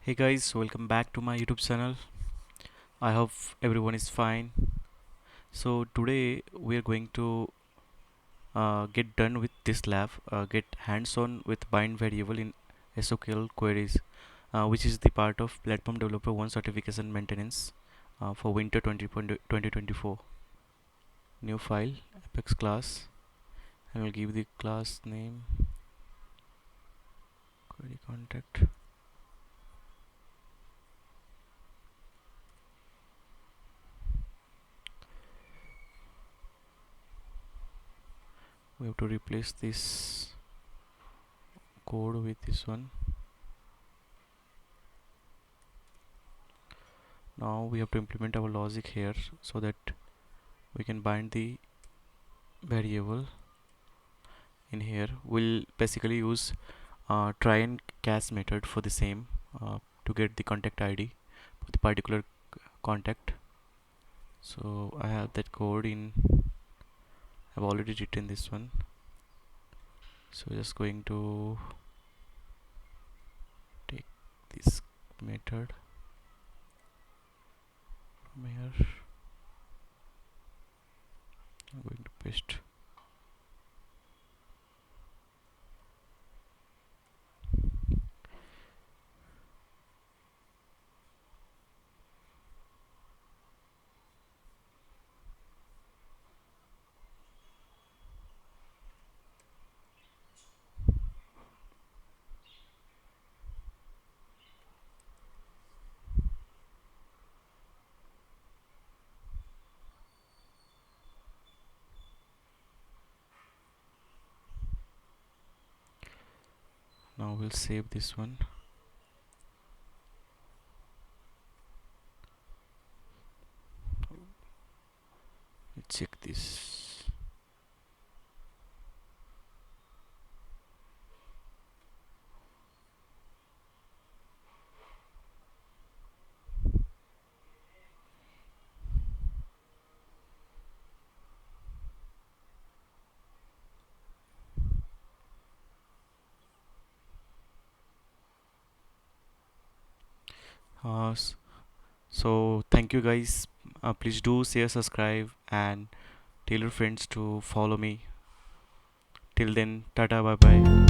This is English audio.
Hey guys, welcome back to my YouTube channel. I hope everyone is fine. So today we are going to get done with this lab, get hands-on with bind variable in SOQL queries, which is the part of Platform Developer 1 certification maintenance for winter 2024. New file, apex class, and we'll give the class name query contact. We have to replace this code with this one. Now we have to implement our logic here so that we can bind the variable in here. We'll basically use try and catch method for the same to get the contact ID for the particular contact. So I have that code in. I've already written this one, so just going to take this method from here. I'm going to paste. Now we'll save this one. Let's check this. Uh, s- so thank you guys. Please do share, subscribe, and tell your friends to follow me. Till then, tata, bye bye.